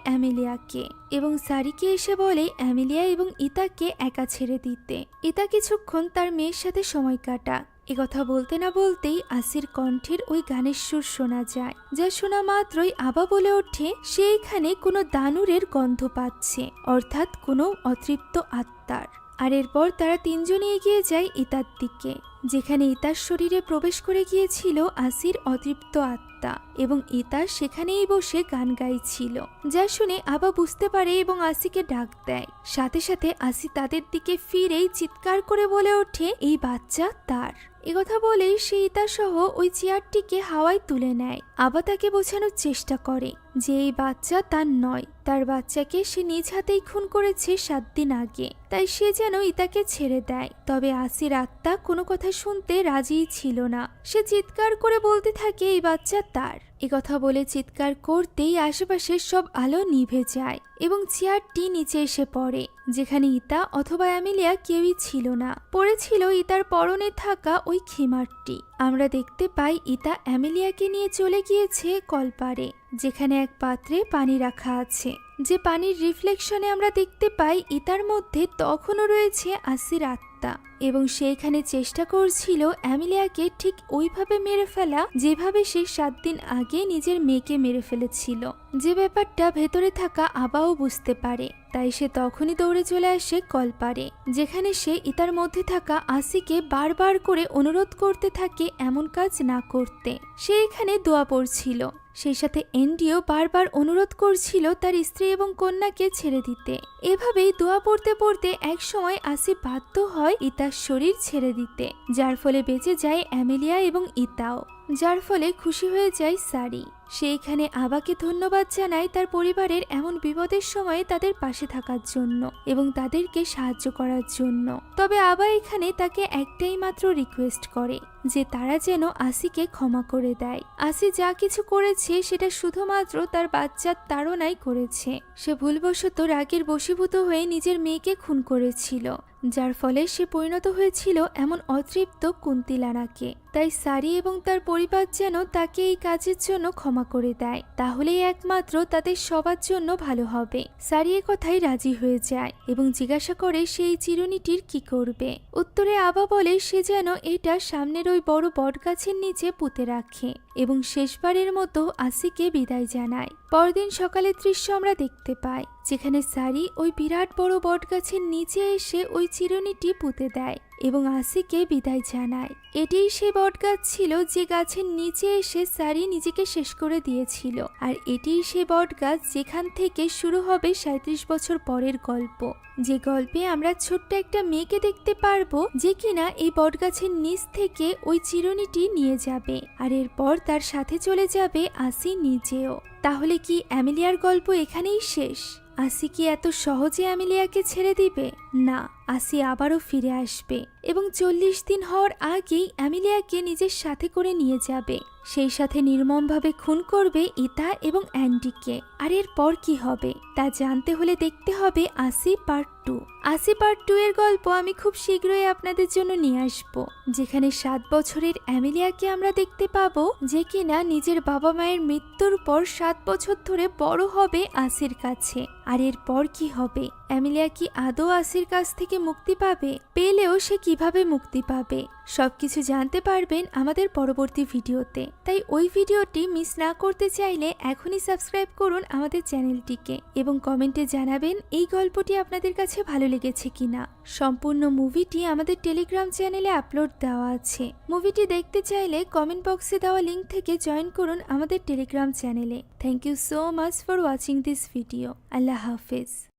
অ্যামেলিয়াকে এবং সারিকে এসে বলে অ্যামেলিয়া এবং ইতাকে একা ছেড়ে দিতে। ইতা কিছুক্ষণ তার মেয়ের সাথে সময় কাটা। একথা বলতে না বলতেই আসির কণ্ঠের ওই গানের সুর শোনা যায়, যা শোনা মাত্রই আবা বলে ওঠে সে এখানে কোনো দানুরের গন্ধ পাচ্ছে, অর্থাৎ কোনো অতৃপ্ত আত্মার। আর এরপর তারা তিনজনে এগিয়ে যায় ইতার দিকে, যেখানে ইতার শরীরে প্রবেশ করে গিয়েছিল আসির অতৃপ্ত আত্মা এবং ইতা সেখানেই বসে গান গাইছিল, যা শুনে আবা বুঝতে পারে এবং আসিকে ডাক দেয়। সাথে সাথে আসি তাদের দিকে ফিরেই চিৎকার করে বলে ওঠে এই বাচ্চা তার। একথা বলেই সে ইতা সহ ওই চেয়ারটিকে হাওয়ায় তুলে নেয়। আবা তাকে বোঝানোর চেষ্টা করে যে এই বাচ্চা তার নয়, তার বাচ্চাকে সে নিজ হাতেই খুন করেছে 7 দিন আগে, তাই সে যেন ইতাকে ছেড়ে দেয়। তবে আসির আত্মা কোনো কথা শুনতে রাজিই ছিল না। সে চিৎকার করে বলতে থাকে এই বাচ্চা তার। একথা বলে চিৎকার করতেই আশেপাশের সব আলো নিভে যায় এবং চেয়ারটি নিচে এসে পড়ে, যেখানে ইতা অথবা অ্যামেলিয়া কেউই ছিল না। পড়েছিল ইতার পরনে থাকা ওই খিমারটি। আমরা দেখতে পাই ইতা অ্যামেলিয়াকে নিয়ে চলে গিয়েছে কলপারে, যেখানে এক পাত্রে পানি রাখা আছে। যে পানির রিফ্লেকশনে আমরা দেখতে পাই ইতার মধ্যে তখনও রয়েছে আসির আত্মা এবং সে এখানে চেষ্টা করছিল অ্যামেলিয়াকে ঠিক ওইভাবে মেরে ফেলা যেভাবে সে 7 দিন আগে নিজের মেয়েকে মেরে ফেলেছিল। যে ব্যাপারটা ভেতরে থাকা আবাও বুঝতে পারে, তাই সে তখনই দৌড়ে চলে আসে কলপারে, যেখানে সে ইতার মধ্যে থাকা আসিকে বারবার করে অনুরোধ করতে থাকে এমন কাজ না করতে। সে এখানে দোয়া পড়ছিল, সেই সাথে এন্ডিও বারবার অনুরোধ করছিল তার স্ত্রী এবং কন্যাকে ছেড়ে দিতে। এভাবেই দোয়া পড়তে পড়তে এক সময় আসি বাধ্য হয় ইতার শরীর ছেড়ে দিতে, যার ফলে বেঁচে যায় অ্যামেলিয়া এবং ইতাও, যার ফলে খুশি হয়ে যায় সারি। সে এখানে আবাকে ধন্যবাদ জানায় তার পরিবারের এমন বিপদের সময়ে তাদের পাশে থাকার জন্য এবং তাদেরকে সাহায্য করার জন্য। তবে আবা এখানে তাকে একটাই মাত্র রিকোয়েস্ট করে যে তারা যেন আসিকে ক্ষমা করে দেয়। আসি যা কিছু করেছে সেটা শুধুমাত্র তার বাচ্চার তাড়নাই করেছে। সে ভুলবশত রাগের বশীভূত হয়ে নিজের মেয়েকে খুন করেছিল, যার ফলে সে পরিণত হয়েছিল এমন অতৃপ্ত কুন্তিলানাকে। তাই সারি এবং তার পরিবার যেন তাকে এই কাজের জন্য ক্ষমা করে দেয়, তাহলেই একমাত্র তাদের সবার জন্য ভালো হবে। সারি এ কথাই রাজি হয়ে যায় এবং জিজ্ঞাসা করে সেই চিরুনিটির কি করবে। উত্তরে আবা বলে সে যেন এটা সামনের ওই বড় বটগাছের নিচে পুঁতে রাখে এবং শেষবারের মতো আসিকে বিদায় জানায়। পরদিন সকালের দৃশ্য আমরা দেখতে পাই, যেখানে সারি ওই বিরাট বড় বটগাছের নিচে এসে ওই চিরুনিটি পুঁতে দেয় এবং আসিকে বিদায় জানায়। এটিই সেই বটগাছ ছিল যে গাছের নিচে এসে সারি নিজেকে শেষ করে দিয়েছিল, আর এটিই সেই বটগাছ যেখান থেকে শুরু হবে 37 বছর পরের গল্প, যে গল্পে আমরা ছোট্ট একটা মেয়েকে দেখতে পারবো যে কিনা এই বটগাছের নিচ থেকে ওই চিরুনিটি নিয়ে যাবে, আর এরপর তার সাথে চলে যাবে আসি নিজেও। তাহলে কি অ্যামেলিয়ার গল্প এখানেই শেষ? আসি কি এত সহজে অ্যামেলিয়াকে ছেড়ে দিবে? না, আসি আবারও ফিরে আসবে এবং 40 দিন হওয়ার আগেই অ্যামেলিয়াকে নিজের সাথে করে নিয়ে যাবে। সেই সাথে নির্মমভাবে খুন করবে ইতা এবং অ্যান্ডিকে। আর এরপর কি হবে তা জানতে হলে দেখতে হবে আসি পার্ট 2। আসি পার্ট 2 এর গল্প আমি খুব শীঘ্রই আপনাদের জন্য নিয়ে আসব, যেখানে 7 বছরের অ্যামেলিয়াকে আমরা দেখতে পাবো যে কিনা নিজের বাবা মায়ের মৃত্যুর পর 7 বছর ধরে বড় হবে আসির কাছে। আর এরপর কি হবে? অ্যামেলিয়া কি আদৌ আসির কাছ থেকে মুক্তি পাবে? পেলেও সে কিভাবে মুক্তি পাবে? সবকিছু জানতে পারবেন আমাদের পরবর্তী ভিডিওতে। তাই ওই ভিডিওটি মিস না করতে চাইলে এখনই সাবস্ক্রাইব করুন আমাদের চ্যানেলটিকে এবং কমেন্টে জানাবেন এই গল্পটি আপনাদের কাছে ভালো লেগেছে কিনা। সম্পূর্ণ মুভিটি আমাদের টেলিগ্রাম চ্যানেলে আপলোড দেওয়া আছে। মুভিটি দেখতে চাইলে কমেন্ট বক্সে দেওয়া লিঙ্ক থেকে জয়েন করুন আমাদের টেলিগ্রাম চ্যানেলে। Thank you so much for watching this video. আল্লাহ হাফেজ।